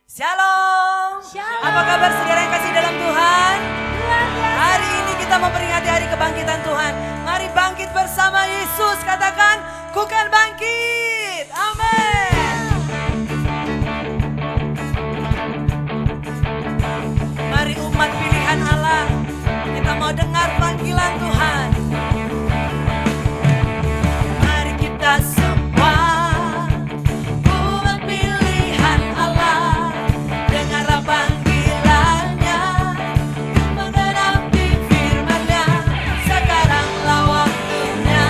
Shalom. Apa kabar saudara yang kasih dalam Tuhan? Hari ini kita memperingati hari kebangkitan Tuhan. Mari bangkit bersama Yesus. Katakan, ku kan bangkit. Amin. Mari umat pilihan Allah, kita mau dengar panggilan Tuhan. Mari kita semua umat pilihan Allah, dengarlah panggilannya, menggenapi firman-Nya. Sekaranglah waktunya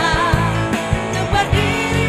untuk berdiri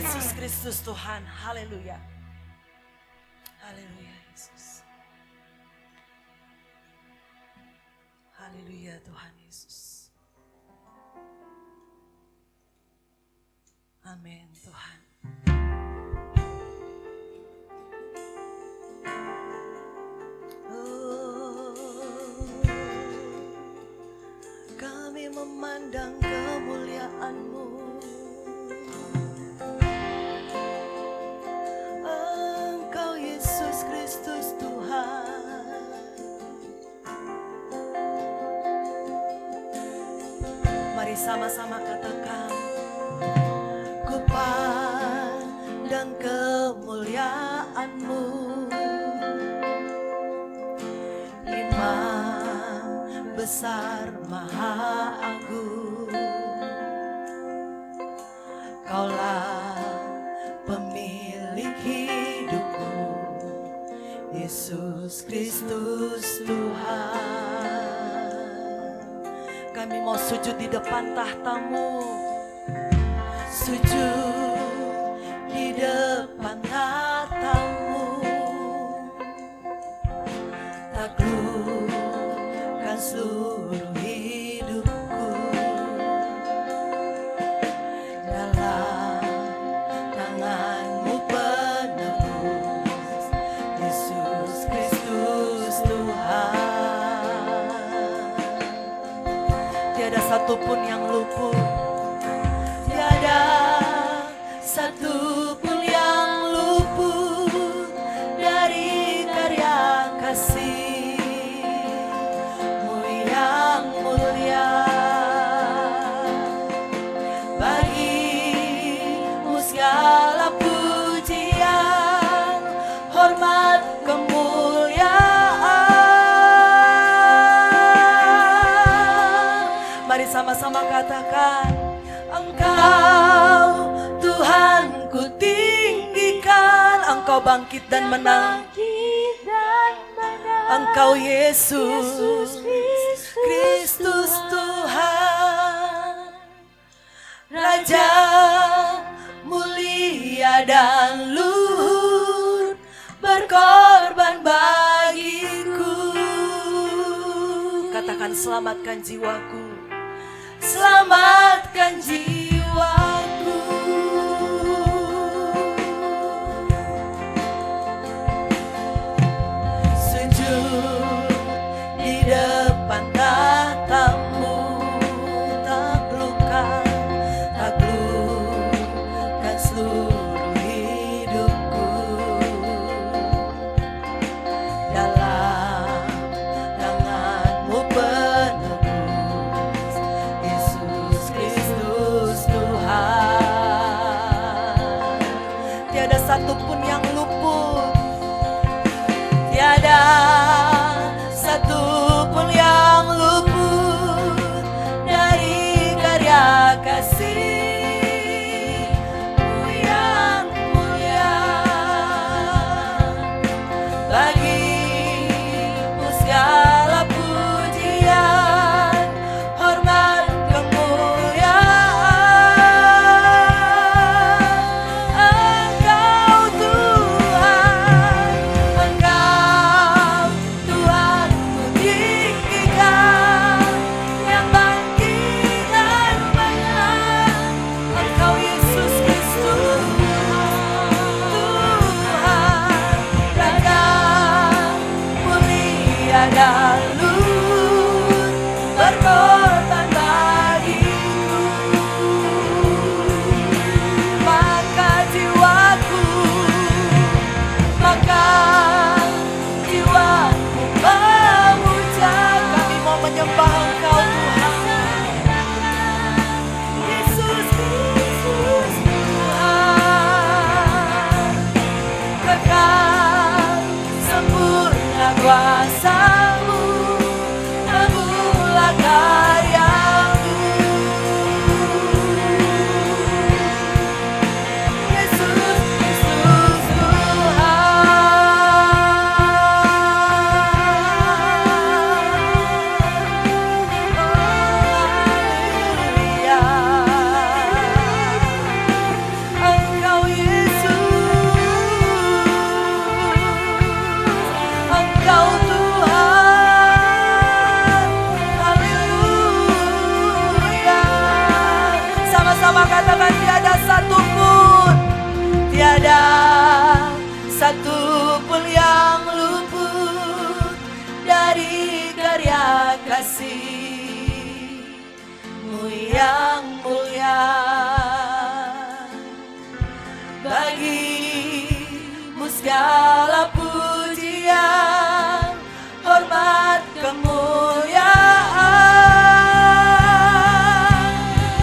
Yesus Kristus Tuhan. Haleluya. Haleluya Yesus. Haleluya Tuhan Yesus. Amin Tuhan. Kami memandang kemuliaan-Mu. Engkau Yesus Kristus Tuhan. Mari sama-sama katakan, ku pandang kemuliaan-Mu, Imam besar maha agung. Kaulah pemilik hidupku, Yesus Kristus Tuhan. Kami mau sujud di depan tahta-Mu, sujud di depan tahta-Mu, taklukkan seluruh hidupku dalam tangan-Mu penebus, Yesus Kristus Tuhan. Tiada satupun yang luput, tiada satupun yang luput dari karya kasih-Mu yang mulia. Bagi-Mu segala pujian, hormat, kemuliaan. Mari sama-sama katakan, Engkau Tuhan ku tinggikan, Engkau bangkit dan menang, Engkau Yesus Kristus Tuhan, Raja mulia dan luhur, berkorban bagiku. Katakan, selamatkan jiwaku, selamatkan jiwaku. Sujud di depan tahta-Mu, taklukkan seluruh hidupku dalam tangan-Mu penebus, Yesus Kristus Tuhan. Tiada satupun yang luput, tiada satupun yang luput dari karya kasih-Mu yang mulia. Bagi-Mu segala pujian, hormat, kemuliaan. Engkau Tuhan. Bagimu segala pujian, hormat, kemuliaan.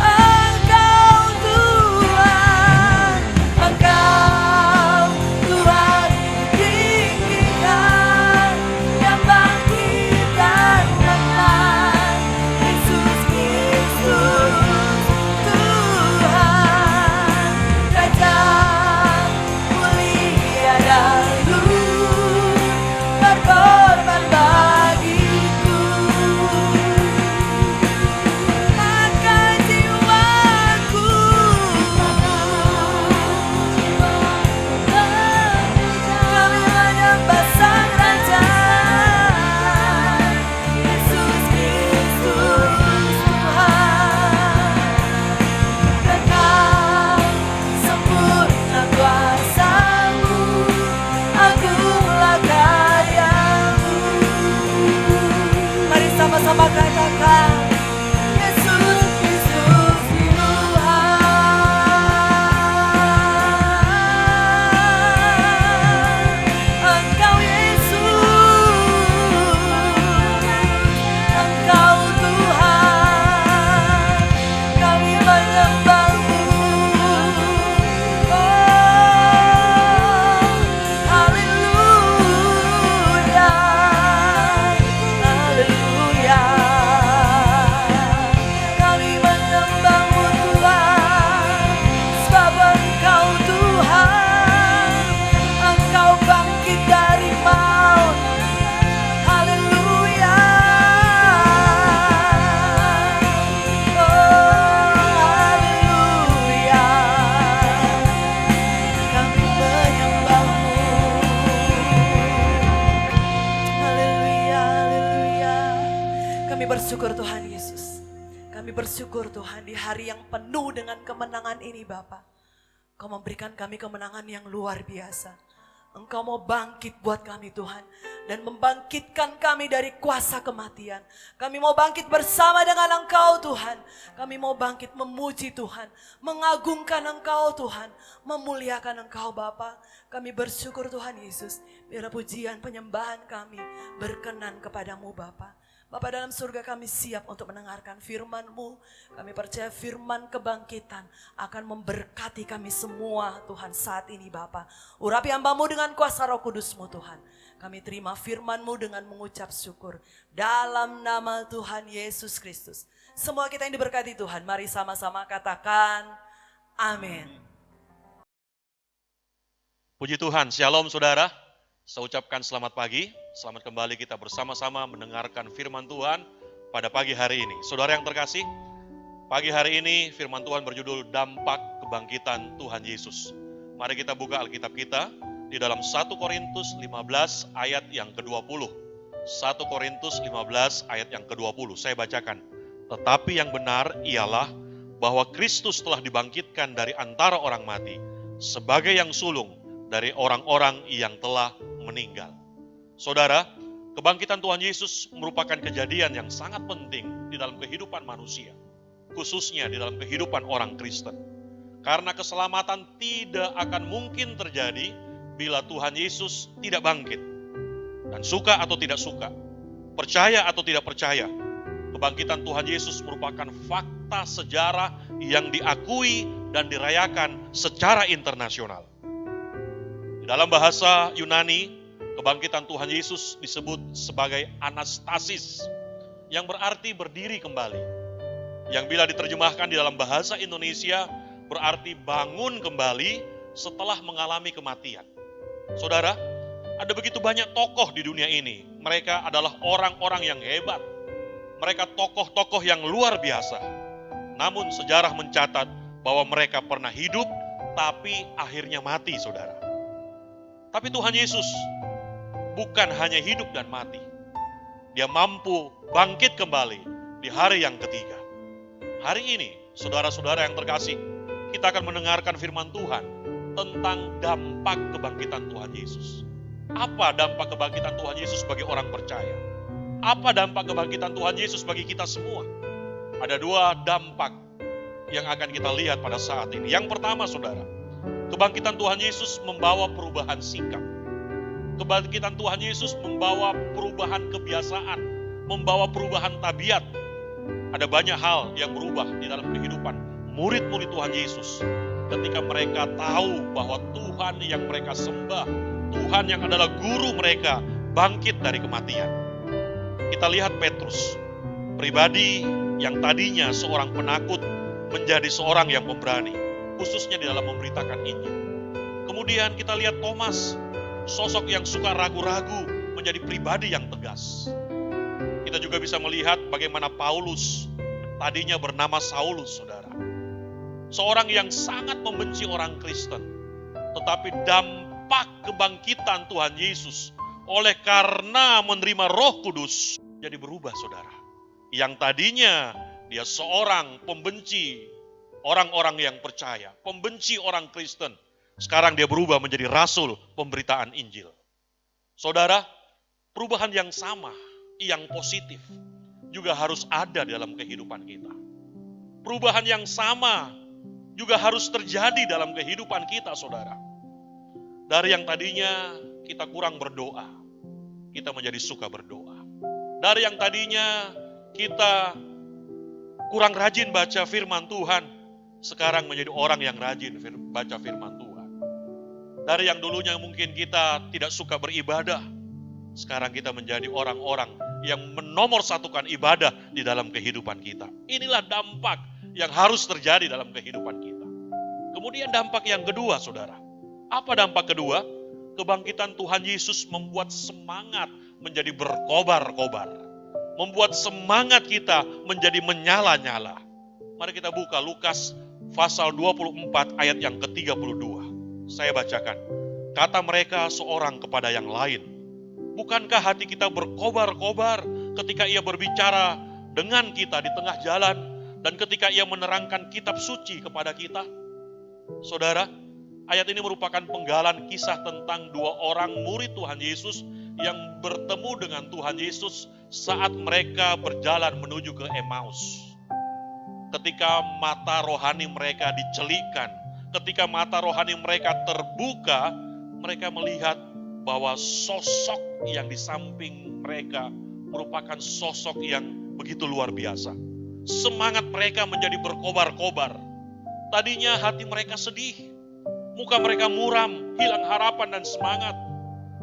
Engkau Tuhan, Engkau Tuhan tinggikan, yang bangkit dan menang, Yesus Kristus Tuhan, Raja mulia dahulu, berkorban bagiku. Maka jiwaku kami menyembah Sang Raja, Yesus Kristus Tuhan. Kekal sempurna kuasa-Mu, agunglah karya-Mu. Mari sama-sama katakan, Yesus Kristus Tuhan. Engkau Yesus, Engkau Tuhan, kami menyembah-Mu. Oh, haleluya, haleluya. Kami menyembah-Mu Tuhan, sebab Engkau Tuhan, Engkau bangkit dari maut. Haleluya. Oh, haleluya. Kami menyembah-Mu. Haleluya, haleluya. Kami bersyukur Tuhan Yesus. Kami bersyukur Tuhan di hari yang penuh dengan kemenangan ini Bapa. Kau memberikan kami kemenangan yang luar biasa. Engkau mau bangkit buat kami Tuhan. Dan membangkitkan kami dari kuasa kematian. Kami mau bangkit bersama dengan Engkau Tuhan. Kami mau bangkit memuji Tuhan. Mengagungkan Engkau Tuhan. Memuliakan Engkau Bapa. Kami bersyukur Tuhan Yesus. Biar pujian penyembahan kami berkenan kepadamu Bapa. Bapa dalam surga, kami siap untuk mendengarkan firman-Mu. Kami percaya firman kebangkitan akan memberkati kami semua Tuhan saat ini Bapa. Urapi hamba-Mu dengan kuasa Roh Kudus-Mu Tuhan. Kami terima firman-Mu dengan mengucap syukur. Dalam nama Tuhan Yesus Kristus. Semua kita yang diberkati Tuhan, mari sama-sama katakan amin. Puji Tuhan, shalom saudara. Saya ucapkan selamat pagi, selamat kembali kita bersama-sama mendengarkan firman Tuhan pada pagi hari ini. Saudara yang terkasih, pagi hari ini firman Tuhan berjudul Dampak Kebangkitan Tuhan Yesus. Mari kita buka Alkitab kita di dalam 1 Korintus 15 ayat yang ke-20. 1 Korintus 15 ayat yang ke-20, saya bacakan. Tetapi yang benar ialah bahwa Kristus telah dibangkitkan dari antara orang mati, sebagai yang sulung dari orang-orang yang telah meninggal. Saudara, kebangkitan Tuhan Yesus merupakan kejadian yang sangat penting di dalam kehidupan manusia, khususnya di dalam kehidupan orang Kristen. Karena keselamatan tidak akan mungkin terjadi bila Tuhan Yesus tidak bangkit. Dan suka atau tidak suka, percaya atau tidak percaya, kebangkitan Tuhan Yesus merupakan fakta sejarah yang diakui dan dirayakan secara internasional. Di dalam bahasa Yunani, kebangkitan Tuhan Yesus disebut sebagai anastasis, yang berarti berdiri kembali. Yang bila diterjemahkan di dalam bahasa Indonesia, berarti bangun kembali setelah mengalami kematian. Saudara, ada begitu banyak tokoh di dunia ini. Mereka adalah orang-orang yang hebat. Mereka tokoh-tokoh yang luar biasa. Namun sejarah mencatat bahwa mereka pernah hidup, tapi akhirnya mati, saudara. Tapi Tuhan Yesus bukan hanya hidup dan mati. Dia mampu bangkit kembali di hari yang ketiga. Hari ini, saudara-saudara yang terkasih, kita akan mendengarkan firman Tuhan tentang dampak kebangkitan Tuhan Yesus. Apa dampak kebangkitan Tuhan Yesus bagi orang percaya? Apa dampak kebangkitan Tuhan Yesus bagi kita semua? Ada dua dampak yang akan kita lihat pada saat ini. Yang pertama, saudara, Kebangkitan Tuhan Yesus membawa perubahan sikap. Kebangkitan Tuhan Yesus membawa perubahan kebiasaan, membawa perubahan tabiat. Ada banyak hal yang berubah di dalam kehidupan murid-murid Tuhan Yesus ketika mereka tahu bahwa Tuhan yang mereka sembah, Tuhan yang adalah guru mereka, bangkit dari kematian. Kita lihat Petrus, pribadi yang tadinya seorang penakut menjadi seorang yang pemberani, khususnya di dalam memberitakan Injil. Kemudian kita lihat Thomas, sosok yang suka ragu-ragu menjadi pribadi yang tegas. Kita juga bisa melihat bagaimana Paulus, tadinya bernama Saulus, saudara. Seorang yang sangat membenci orang Kristen. Tetapi dampak kebangkitan Tuhan Yesus oleh karena menerima Roh Kudus jadi berubah, saudara. Yang tadinya dia seorang pembenci orang-orang yang percaya, pembenci orang Kristen. Sekarang dia berubah menjadi rasul pemberitaan Injil. Saudara, perubahan yang sama, yang positif, juga harus ada dalam kehidupan kita. Perubahan yang sama juga harus terjadi dalam kehidupan kita, saudara. Dari yang tadinya kita kurang berdoa, kita menjadi suka berdoa. Dari yang tadinya kita kurang rajin baca firman Tuhan, sekarang menjadi orang yang rajin baca firman Tuhan. Dari yang dulunya mungkin kita tidak suka beribadah, sekarang kita menjadi orang-orang yang menomorsatukan ibadah di dalam kehidupan kita. Inilah dampak yang harus terjadi dalam kehidupan kita. Kemudian dampak yang kedua, saudara. Apa dampak kedua? Kebangkitan Tuhan Yesus membuat semangat menjadi berkobar-kobar. Membuat semangat kita menjadi menyala-nyala. Mari kita buka Lukas pasal 24 ayat yang ke-32. Saya bacakan. Kata mereka seorang kepada yang lain, bukankah hati kita berkobar-kobar ketika ia berbicara dengan kita di tengah jalan dan ketika ia menerangkan kitab suci kepada kita? Saudara, ayat ini merupakan penggalan kisah tentang dua orang murid Tuhan Yesus yang bertemu dengan Tuhan Yesus saat mereka berjalan menuju ke Emmaus. Ketika mata rohani mereka dicelikkan, ketika mata rohani mereka terbuka, mereka melihat bahwa sosok yang di samping mereka merupakan sosok yang begitu luar biasa. Semangat mereka menjadi berkobar-kobar. Tadinya hati mereka sedih, muka mereka muram, hilang harapan dan semangat.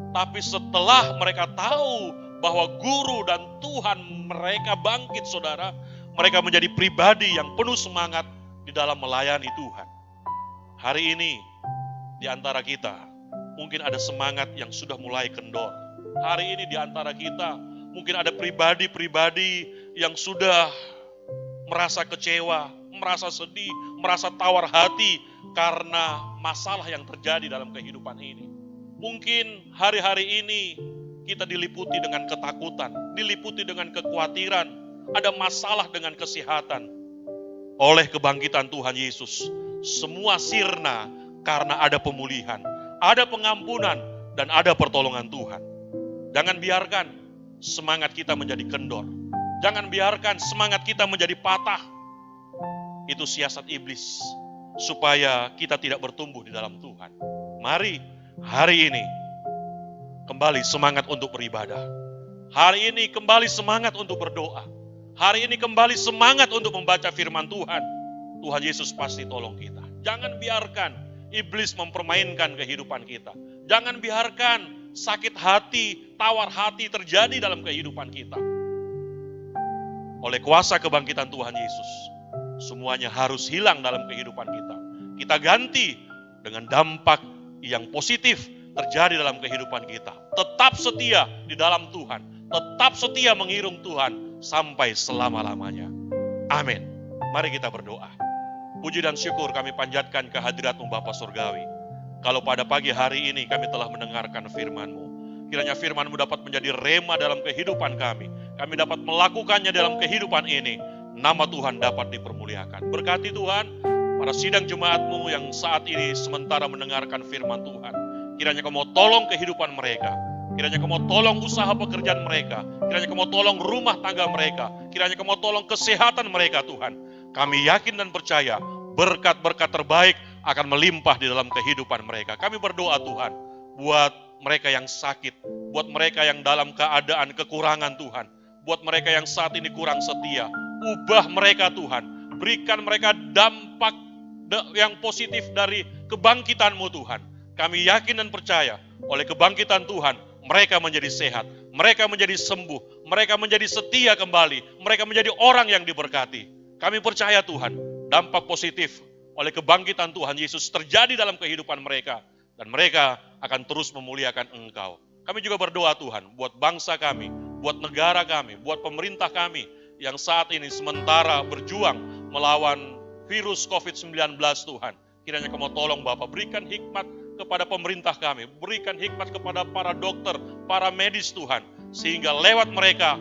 Tapi setelah mereka tahu bahwa guru dan Tuhan mereka bangkit, saudara, mereka menjadi pribadi yang penuh semangat di dalam melayani Tuhan. Hari ini, di antara kita, mungkin ada semangat yang sudah mulai kendor. Hari ini di antara kita, mungkin ada pribadi-pribadi yang sudah merasa kecewa, merasa sedih, merasa tawar hati karena masalah yang terjadi dalam kehidupan ini. Mungkin hari-hari ini kita diliputi dengan ketakutan, diliputi dengan kekhawatiran, ada masalah dengan kesehatan. Oleh kebangkitan Tuhan Yesus, semua sirna karena ada pemulihan, ada pengampunan, dan ada pertolongan Tuhan. Jangan biarkan semangat kita menjadi kendor. Jangan biarkan semangat kita menjadi patah. Itu siasat iblis, supaya kita tidak bertumbuh di dalam Tuhan. Mari, hari ini, kembali semangat untuk beribadah. Hari ini kembali semangat untuk berdoa. Hari ini kembali semangat untuk membaca firman Tuhan. Tuhan Yesus pasti tolong kita. Jangan biarkan iblis mempermainkan kehidupan kita. Jangan biarkan sakit hati, tawar hati terjadi dalam kehidupan kita. Oleh kuasa kebangkitan Tuhan Yesus, semuanya harus hilang dalam kehidupan kita. Kita ganti dengan dampak yang positif terjadi dalam kehidupan kita. Tetap setia di dalam Tuhan. Tetap setia mengiring Tuhan sampai selama-lamanya. Amin. Mari kita berdoa. Puji dan syukur kami panjatkan kehadirat-Mu Bapa Surgawi. Kalau pada pagi hari ini kami telah mendengarkan firman-Mu, kiranya firman-Mu dapat menjadi rema dalam kehidupan kami. Kami dapat melakukannya dalam kehidupan ini. Nama Tuhan dapat dipermuliakan. Berkati Tuhan para sidang jemaat-Mu yang saat ini sementara mendengarkan firman Tuhan. Kiranya Kau mau tolong kehidupan mereka. Kiranya Kau mau tolong usaha pekerjaan mereka. Kiranya Kau mau tolong rumah tangga mereka. Kiranya Kau mau tolong kesehatan mereka, Tuhan. Kami yakin dan percaya berkat-berkat terbaik akan melimpah di dalam kehidupan mereka. Kami berdoa Tuhan, buat mereka yang sakit, buat mereka yang dalam keadaan kekurangan Tuhan, buat mereka yang saat ini kurang setia, ubah mereka Tuhan, berikan mereka dampak yang positif dari kebangkitan-Mu Tuhan. Kami yakin dan percaya, oleh kebangkitan Tuhan, mereka menjadi sehat, mereka menjadi sembuh, mereka menjadi setia kembali, mereka menjadi orang yang diberkati. Kami percaya Tuhan, dampak positif oleh kebangkitan Tuhan Yesus terjadi dalam kehidupan mereka, dan mereka akan terus memuliakan Engkau. Kami juga berdoa Tuhan, buat bangsa kami, buat negara kami, buat pemerintah kami, yang saat ini sementara berjuang melawan virus COVID-19 Tuhan. Kiranya Kamu tolong Bapa, berikan hikmat kepada pemerintah kami, berikan hikmat kepada para dokter, para medis Tuhan, sehingga lewat mereka,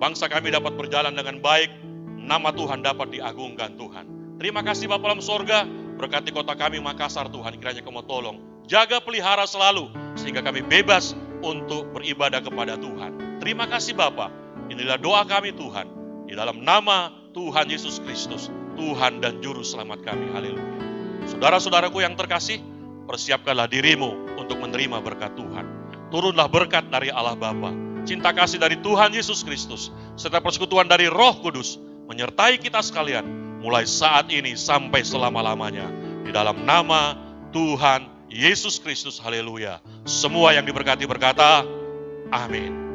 bangsa kami dapat berjalan dengan baik, nama Tuhan dapat diagungkan Tuhan. Terima kasih Bapa dalam sorga, berkati kota kami Makassar Tuhan, kiranya Kamu tolong, jaga pelihara selalu, sehingga kami bebas untuk beribadah kepada Tuhan. Terima kasih Bapa, inilah doa kami Tuhan, di dalam nama Tuhan Yesus Kristus, Tuhan dan Juru Selamat kami. Haleluya. Saudara-saudaraku yang terkasih, persiapkanlah dirimu untuk menerima berkat Tuhan. Turunlah berkat dari Allah Bapa, cinta kasih dari Tuhan Yesus Kristus, serta persekutuan dari Roh Kudus, menyertai kita sekalian, mulai saat ini sampai selama-lamanya. Di dalam nama Tuhan Yesus Kristus, haleluya. Semua yang diberkati berkata, amin.